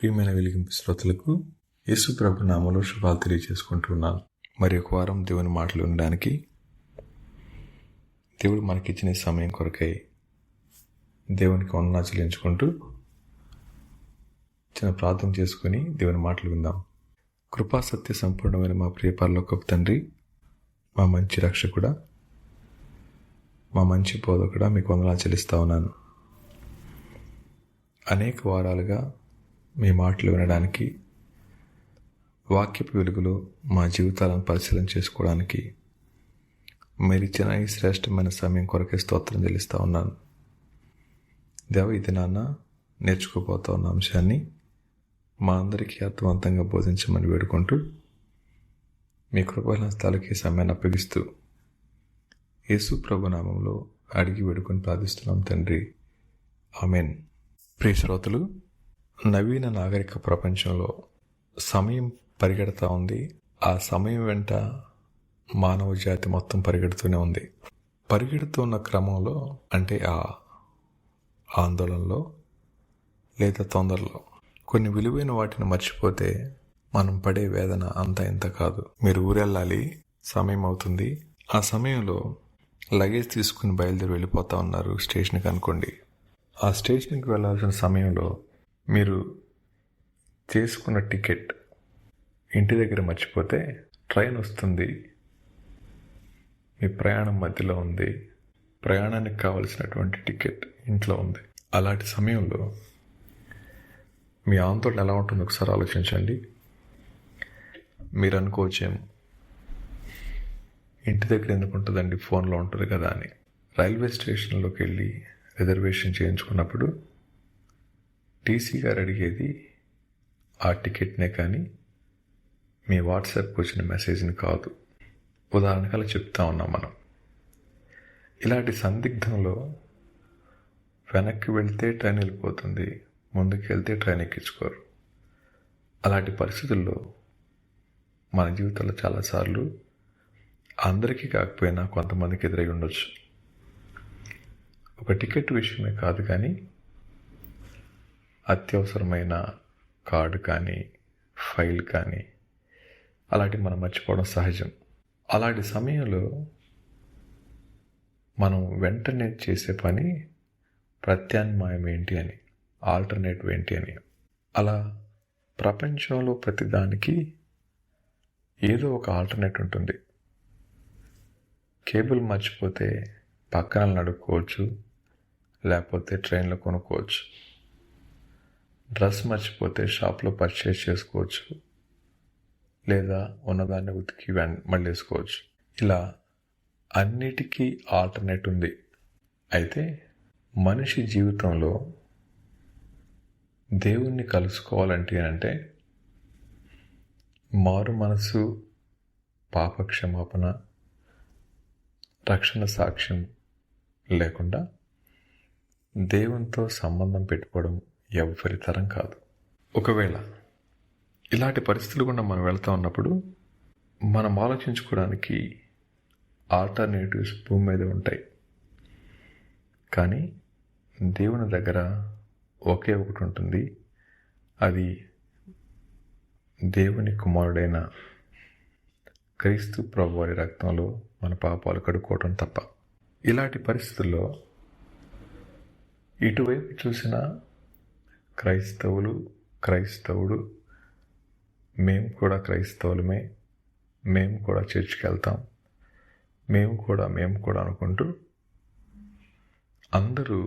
ప్రియమైన వెలిగింపు శ్రోతలకు యేసు ప్రభు నామములో శుభాలు తెలియజేసుకుంటున్నాను. మరి ఒక వారం దేవుని మాటలు ఉండడానికి దేవుడు మనకిచ్చిన సమయం కొరకై దేవునికి వందనాలు చెల్లించుకుంటూ చిన్న ప్రార్థన చేసుకుని దేవుని మాటలు విందాం. కృపా సత్య సంపూర్ణమైన మా ప్రియ పరలోకపు తండ్రి, మా మంచి రక్షకుడా, మా మంచి బోధకుడా, మీకు వందనాలు చెల్లిస్తా ఉన్నాను. అనేక వారాలుగా మీ మాటలు వినడానికి, వాక్యపు వెలుగులో మా జీవితాలను పరిశీలన చేసుకోవడానికి మీరు ఇచ్చిన ఈ శ్రేష్టమైన సమయం కొరకే స్తోత్రం చెల్లిస్తూ ఉన్నాను. దేవ, ఇది నాన్న నేర్చుకోబోతా ఉన్న అంశాన్ని మా అందరికీ అర్థవంతంగా బోధించమని వేడుకుంటూ మీ కృపల స్థలకి సమయాన్ని అప్పగిస్తూ యేసు ప్రభు నామంలో అడిగి వేడుకొని ప్రార్థిస్తున్నాం తండ్రి, ఆమెన్. ప్రియ శ్రోతలు, నవీన నాగరిక ప్రపంచంలో సమయం పరిగెడతా ఉంది. ఆ సమయం వెంట మానవ జాతి మొత్తం పరిగెడుతూనే ఉంది. పరిగెడుతున్న క్రమంలో, అంటే ఆ ఆందోళనలో లేదా తొందరలో కొన్ని విలువైన వాటిని మర్చిపోతే మనం పడే వేదన అంత ఇంత కాదు. మీరు ఊరెళ్ళాలి, సమయం అవుతుంది. ఆ సమయంలో లగేజ్ తీసుకుని బయలుదేరి వెళ్ళిపోతా ఉన్నారు స్టేషన్కి అనుకోండి. ఆ స్టేషన్కి వెళ్ళాల్సిన సమయంలో మీరు చేసుకున్న టికెట్ ఇంటి దగ్గర మర్చిపోతే ట్రైన్ వస్తుంది, మీ ప్రయాణం మధ్యలో ఉంది, ప్రయాణానికి కావలసినటువంటి టికెట్ ఇంట్లో ఉంది. అలాంటి సమయంలో మీ ఆందోళన ఎలా ఉంటుందో ఒకసారి ఆలోచించండి. మీరు అనుకోవచ్చేమో, ఇంటి దగ్గర ఎందుకు ఉంటుందండి, ఫోన్లో ఉంటుంది కదా అని. రైల్వే స్టేషన్లోకి వెళ్ళి రిజర్వేషన్ చేయించుకున్నప్పుడు టీసీ గారు అడిగేది ఆ టికెట్నే కానీ మీ వాట్సాప్కి వచ్చిన మెసేజ్ని కాదు. ఉదాహరణకు అలా చెప్తా ఉన్నాం మనం. ఇలాంటి సందిగ్ధంలో వెనక్కి వెళ్తే ట్రైన్ వెళ్ళిపోతుంది, ముందుకు వెళ్తే ట్రైన్ ఎక్కించుకోరు. అలాంటి పరిస్థితుల్లో మన జీవితంలో చాలాసార్లు అందరికీ కాకపోయినా కొంతమందికి ఎదురై ఉండొచ్చు. ఒక టికెట్ విషయమే కాదు కానీ అత్యవసరమైన కార్డు కానీ ఫైల్ కానీ అలాంటివి మనం మర్చిపోవడం సహజం. అలాంటి సమయంలో మనం వెంటనే చేసే పని ప్రత్యామ్నాయం ఏంటి అని, ఆల్టర్నేటివ్ ఏంటి అని. అలా ప్రపంచంలో ప్రతిదానికి ఏదో ఒక ఆల్టర్నేట్ ఉంటుంది. కేబుల్ మర్చిపోతే పక్కన నడుపుకోవచ్చు, లేకపోతే ట్రైన్లో కొనుక్కోవచ్చు. డ్రెస్ మర్చిపోతే షాప్లో పర్చేస్ చేసుకోవచ్చు, లేదా ఉన్నదాన్ని ఉతికి మళ్ళీ వేసుకోవచ్చు. ఇలా అన్నిటికీ ఆల్టర్నేట్ ఉంది. అయితే మనిషి జీవితంలో దేవుణ్ణి కలుసుకోవాలంటే అంటే మారు మనసు, పాపక్షమాపణ, రక్షణ సాక్ష్యం లేకుండా దేవునితో సంబంధం పెట్టుకోవడం ఎవరి తరం కాదు. ఒకవేళ ఇలాంటి పరిస్థితులు కూడా మనం వెళ్తూ ఉన్నప్పుడు మనం ఆలోచించుకోవడానికి ఆల్టర్నేటివ్స్ భూమి మీద ఉంటాయి. కానీ దేవుని దగ్గర ఒకే ఒకటి ఉంటుంది. అది దేవుని కుమారుడైన క్రీస్తు ప్రభువారి రక్తంలో మన పాపాలు కడుక్కోవటం తప్ప. ఇలాంటి పరిస్థితుల్లో ఇటువైపు చూసిన క్రైస్తవుడు మేము కూడా క్రైస్తవులమే, మేము కూడా చర్చికి వెళ్తాం, మేము కూడా అనుకుంటూ అందరూ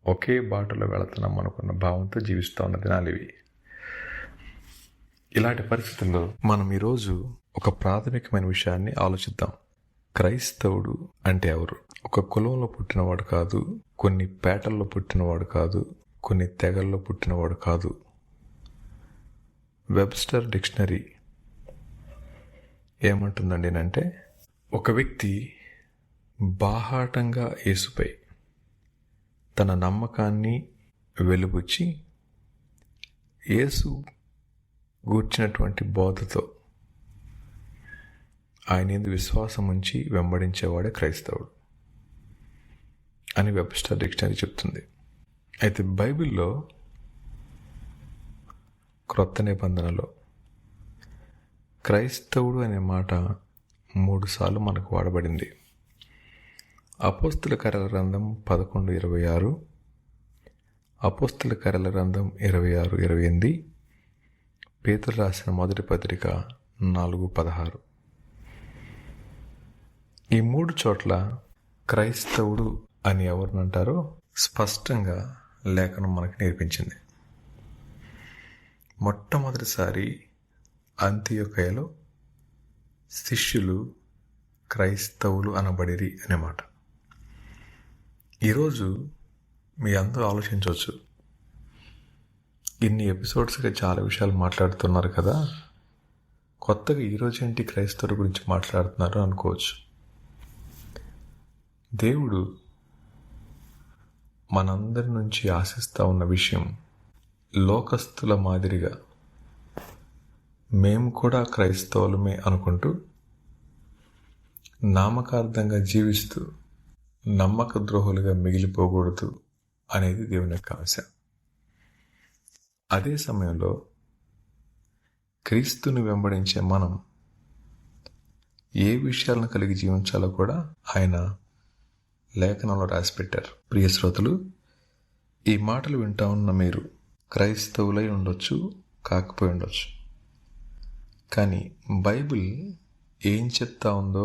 ఒకే బాటలో వెళుతున్నాం అనుకున్న భావంతో జీవిస్తూ ఉన్న దినాలు ఇవి. ఇలాంటి పరిస్థితుల్లో మనం ఈరోజు ఒక ప్రాథమికమైన విషయాన్ని ఆలోచిద్దాం. క్రైస్తవుడు అంటే ఎవరు? ఒక కులంలో పుట్టినవాడు కాదు, కొన్ని పేటల్లో పుట్టినవాడు కాదు, కొన్ని తెగల్లో పుట్టినవాడు కాదు. వెబ్స్టర్ డిక్షనరీ ఏమంటుందండి అంటే, ఒక వ్యక్తి బాహాటంగా యేసుపై తన నమ్మకాన్ని వెలుబుచ్చి యేసు గూర్చినటువంటి బోధతో ఆయన యందు విశ్వాసం ఉంచి వెంబడించేవాడే క్రైస్తవుడు అని వెబ్స్టర్ డిక్షనరీ చెప్తుంది. అయితే బైబిల్లో క్రొత్త నిబంధనలో క్రైస్తవుడు అనే మాట 3 సార్లు మనకు వాడబడింది. అపోస్తుల కార్యాల గ్రంథం 11:26, అపోస్తుల కార్యాల గ్రంథం 26:28, పేతురు రాసిన మొదటి పత్రిక 4:16. ఈ 3 చోట్ల క్రైస్తవుడు అని ఎవరినంటారో స్పష్టంగా లేఖనం మనకు నేర్పించింది. మొట్టమొదటిసారి అంతియొకయలో శిష్యులు క్రైస్తవులు అనబడిరి అనే మాట. ఈరోజు మీ అందరూ ఆలోచించవచ్చు, ఇన్ని ఎపిసోడ్స్గా చాలా విషయాలు మాట్లాడుతున్నారు కదా, కొత్తగా ఈరోజు ఏంటి క్రైస్తవుల గురించి మాట్లాడుతున్నారు అనుకోవచ్చు. దేవుడు మనందరి నుంచి ఆశిస్తూ ఉన్న విషయం, లోకస్తుల మాదిరిగా మేము కూడా క్రైస్తవులమే అనుకుంటూ నామకార్థంగా జీవిస్తూ నమ్మక ద్రోహులుగా మిగిలిపోకూడదు అనేది దేవుని యొక్క ఆశ. అదే సమయంలో క్రీస్తుని వెంబడించే మనం ఏ విషయాలను కలిగి జీవించాలో కూడా ఆయన లేఖనంలో రాసిపెట్టారు. ప్రియ శ్రోతలు, ఈ మాటలు వింటా ఉన్న మీరు క్రైస్తవులై ఉండొచ్చు, కాకపోయి ఉండొచ్చు. కానీ బైబిల్ ఏం చెప్తా ఉందో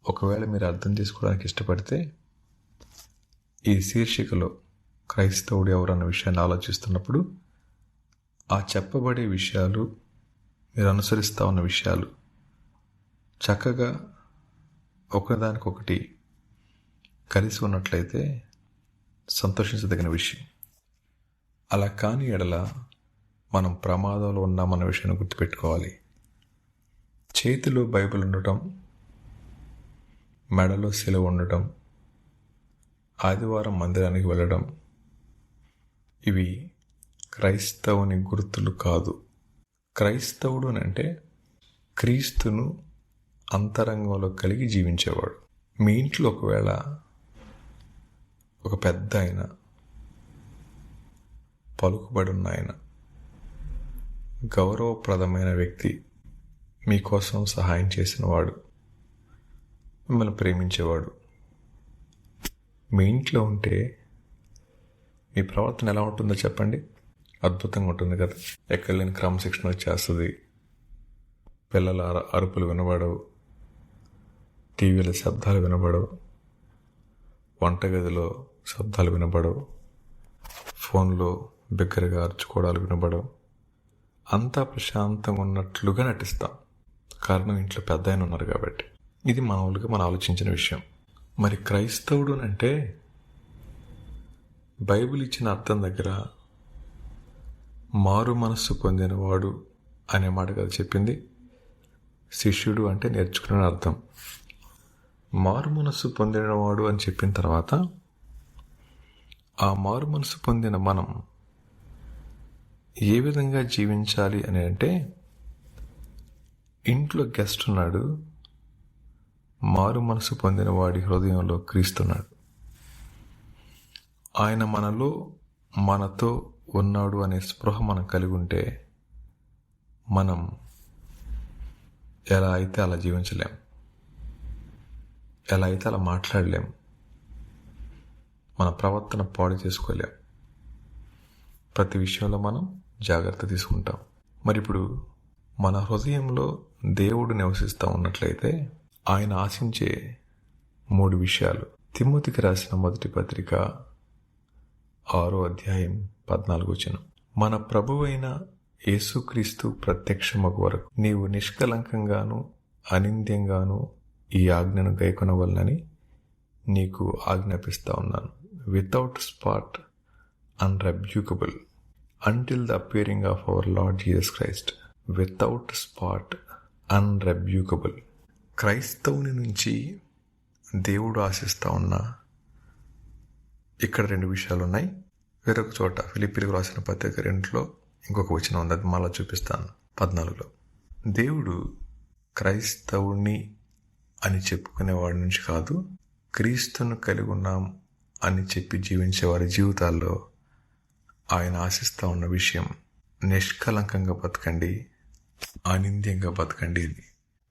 ఒకవేళ మీరు అర్థం చేసుకోవడానికి ఇష్టపడితే, ఈ శీర్షికలో క్రైస్తవుడు ఎవరన్న విషయాన్ని ఆలోచిస్తున్నప్పుడు ఆ చెప్పబడే విషయాలు, మీరు అనుసరిస్తూ ఉన్న విషయాలు చక్కగా ఒకదానికొకటి కలిసి ఉన్నట్లయితే సంతోషించదగిన విషయం. అలా కాని ఎడల మనం ప్రమాదంలో ఉన్నామన్న విషయాన్ని గుర్తుపెట్టుకోవాలి. చేతిలో బైబిల్ ఉండటం, మెడలో శిలువ ఉండటం, ఆదివారం మందిరానికి వెళ్ళడం, ఇవి క్రైస్తవుని గుర్తులు కాదు. క్రైస్తవుడు అంటే క్రీస్తును అంతరంగంలో కలిగి జీవించేవాడు. మీ ఇంట్లో ఒకవేళ ఒక పెద్ద ఆయన, పలుకుబడి ఉన్న ఆయన, గౌరవప్రదమైన వ్యక్తి మీకోసం సహాయం చేసినవాడు, మిమ్మల్ని ప్రేమించేవాడు మీ ఇంట్లో ఉంటే మీ ప్రవర్తన ఎలా ఉంటుందో చెప్పండి. అద్భుతంగా ఉంటుంది కదా. ఎక్కడ లేని క్రమశిక్షణ వచ్చేస్తుంది. పిల్లల అరుపులు వినబడవు, టీవీలో శబ్దాలు వినబడవు, వంటగదిలో శబ్దాలు వినబడవు, ఫోన్లో బిగ్గరగా అరుచుకోవడాలు వినబడవు. అంతా ప్రశాంతంగా ఉన్నట్లుగా నటిస్తాం. కారణం ఇంట్లో పెద్ద ఆయన ఉన్నారు కాబట్టి. ఇది మామూలుగా మనం ఆలోచించిన విషయం. మరి క్రైస్తవుడు అంటే బైబిల్ ఇచ్చిన అర్థం దగ్గర మారు మనస్సు పొందినవాడు అనే మాట కదా చెప్పింది. శిష్యుడు అంటే నేర్చుకునే అర్థం. మారు మనస్సు పొందినవాడు అని చెప్పిన తర్వాత ఆ మారు మనస్సు పొందిన మనం ఏ విధంగా జీవించాలి అని అంటే, ఇంట్లో గెస్ట్ ఉన్నాడు, మారు మనసు పొందిన వాడి హృదయంలో క్రీస్తున్నాడు. ఆయన మనలో, మనతో ఉన్నాడు అనే స్పృహ మనం కలిగి ఉంటే మనం ఎలా అయితే అలా జీవించలేం, ఎలా అయితే అలా మాట్లాడలేం, మన ప్రవర్తన పాడు చేసుకోలేం. ప్రతి విషయంలో మనం జాగ్రత్త తీసుకుంటాం. మరి ఇప్పుడు మన హృదయంలో దేవుడు నివసిస్తూ ఉన్నట్లయితే ఆయన ఆశించే 3 విషయాలు. తిమోతికి రాసిన మొదటి పత్రిక 6వ అధ్యాయం 14వ వచనం. మన ప్రభువైన యేసుక్రీస్తు ప్రత్యక్షమగు వరకు నీవు నిష్కలంకంగాను అనింద్యంగాను ఈ ఆజ్ఞను గైకొనవలనని నీకు ఆజ్ఞాపిస్తా ఉన్నాను. Without spot, unrebukable, until the appearing of our Lord Jesus Christ. Without spot, unrebukable. క్రైస్తవుని నుంచి దేవుడు ఆశిస్తూ ఉన్న ఇక్కడ 2 విషయాలు ఉన్నాయి. వేరొక చోట ఫిలిప్పీలకు రాసిన పత్రిక 2లో ఇంకొక వచనం ఉంది, అది మళ్ళా చూపిస్తాను. 14లో దేవుడు క్రైస్తవుని అని చెప్పుకునేవాడి నుంచి కాదు, క్రీస్తును కలిగి ఉన్నాం అని చెప్పి జీవించే వారి జీవితాల్లో ఆయన ఆశిస్తూ ఉన్న విషయం నిష్కలంకంగా బతకండి, అనింద్యంగా బతకండి.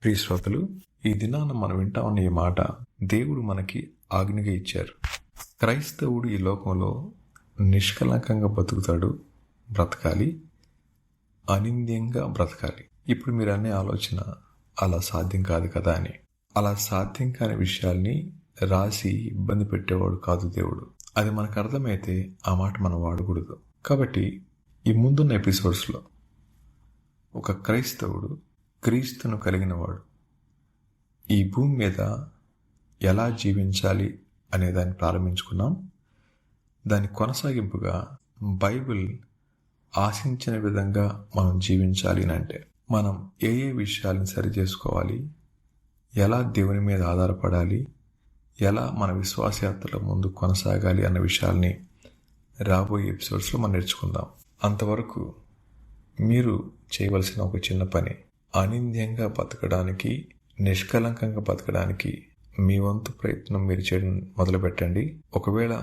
ప్రియ శ్రోతలు, ఈ దినాన మనం వింటా ఉన్న ఈ మాట దేవుడు మనకి ఆజ్ఞగా ఇచ్చారు. క్రైస్తవుడు ఈ లోకంలో నిష్కలంకంగా బ్రతకాలి, అనింద్యంగా బ్రతకాలి. ఇప్పుడు మీరు అనే ఆలోచన అలా సాధ్యం కాదు కదా అని. అలా సాధ్యం కాని విషయాల్ని రాసి ఇబ్బంది పెట్టేవాడు కాదు దేవుడు. అది మనకు అర్థమైతే ఆ మాట మనం వాడకూడదు. కాబట్టి ఈ ముందున్న ఎపిసోడ్స్లో ఒక క్రైస్తవుడు, క్రీస్తును కలిగినవాడు ఈ భూమి మీద ఎలా జీవించాలి అనే దాన్ని ప్రారంభించుకున్నాం. దాని కొనసాగింపుగా బైబిల్ ఆశించిన విధంగా మనం జీవించాలి అంటే మనం ఏ విషయాలను సరి చేసుకోవాలి, ఎలా దేవుని మీద ఆధారపడాలి, ఎలా మన విశ్వాసయాత్రలో ముందు కొనసాగాలి అన్న విషయాల్ని రాబోయే ఎపిసోడ్స్లో మనం నేర్చుకుందాం. అంతవరకు మీరు చేయవలసిన ఒక చిన్న పని, అనింద్యంగా బతకడానికి, నిష్కలంకంగా బతకడానికి మీ వంతు ప్రయత్నం మీరు చేయడం మొదలుపెట్టండి. ఒకవేళ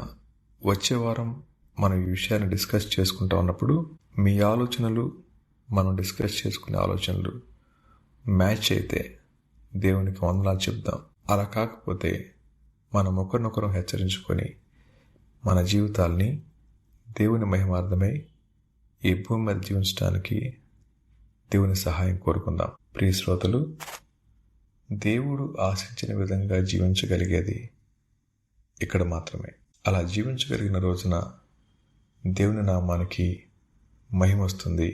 వచ్చే వారం మనం ఈ విషయాన్ని డిస్కస్ చేసుకుంటా ఉన్నప్పుడు మీ ఆలోచనలు, మనం డిస్కస్ చేసుకునే ఆలోచనలు మ్యాచ్ అయితే దేవునికి వందనాలు చెప్దాం. అలా కాకపోతే మనం ఒకరినొకరు హెచ్చరించుకొని మన జీవితాల్ని దేవుని మహిమార్థమై ఈ భూమి మీద జీవించడానికి దేవుని సహాయం కోరుకుందాం. ప్రియ శ్రోతలు, దేవుడు ఆశించిన విధంగా జీవించగలిగేది ఇక్కడ మాత్రమే. అలా జీవించగలిగిన రోజున దేవుని నామానికి మహిమ వస్తుంది,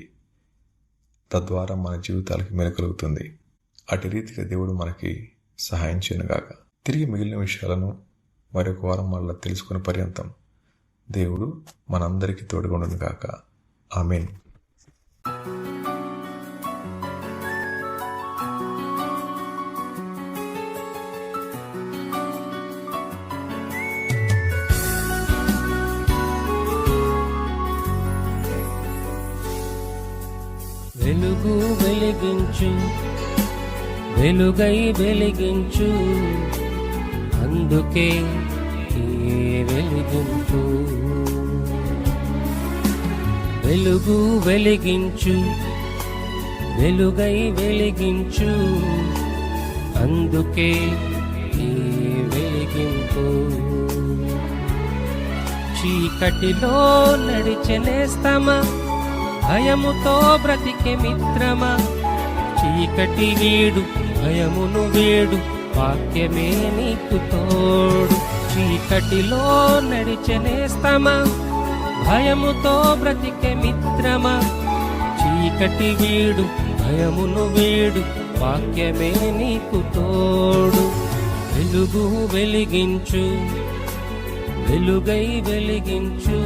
తద్వారా మన జీవితాలకి మెలకలుగుతుంది. అటు రీతిగా దేవుడు మనకి సహాయం చేయనుగాక. తిరిగి మిగిలిన విషయాలను మరొక వారం మళ్ళా తెలుసుకునే పర్యంతం దేవుడు మనందరికీ తోడుగా ఉండునుగాక. ఆమేన్. వెలుగు వెలిగించు, వెలుగై వెలిగించు, అందుకే ఈ వెలిగింపు. వెలుగు వెలిగించు, వెలుగై వెలిగించు, అందుకే ఈ వెలిగింపు. చీకటిలో నడిచెనేస్తమా, భయముతో బ్రతికే మిత్రమా, చీకటి వీడు, భయమును వీడు, వాక్యమే నీకు తోడు. చీకటిలో నడిచెనేస్తమా, భయముతో బ్రతికే మిత్రమా, చీకటి వీడు, భయమును వీడు, వాక్యమే నీకు తోడు. వెలుగు వెలిగించు, వెలుగై వెలిగించు,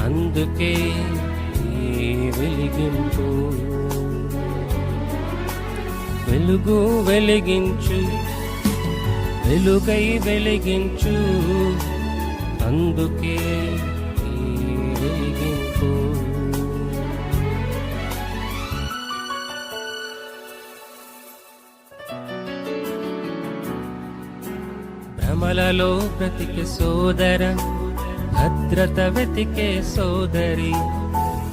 అందుకే వెలిగింపు. వెలుగు వెలిగించు, వెలుగై వెలిగించు, అందుకే వెలిగింపు. భ్రమలలో బ్రతికే సోదర, భద్రత వెతికే సోదరి,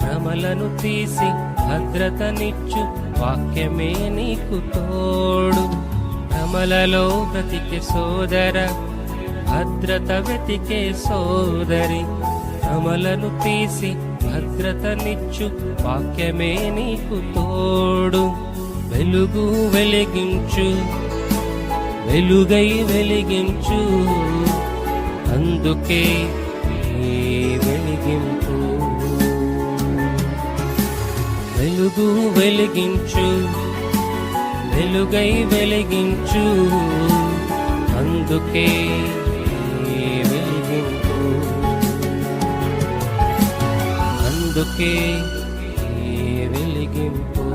భ్రమలను తీసి భద్రతనిచ్చు, వాక్యమే నీకు తోడు. భ్రమలలో బ్రతికే సోదర, భద్రత వెతికే సోదరి, భ్రమలను తీసి భద్రతనిచ్చు, వాక్యమే నీకు తోడు. వెలుగు వెలిగించు, వెలుగై వెలిగించు, అందుకే వెలిగింపు. వెలుగు వెలిగించు, వెలుగై వెలిగించు, అందుకే వెలిగింపు. అందుకే వెలిగింపు.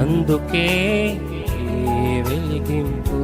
అందుకే వెలిగింపు.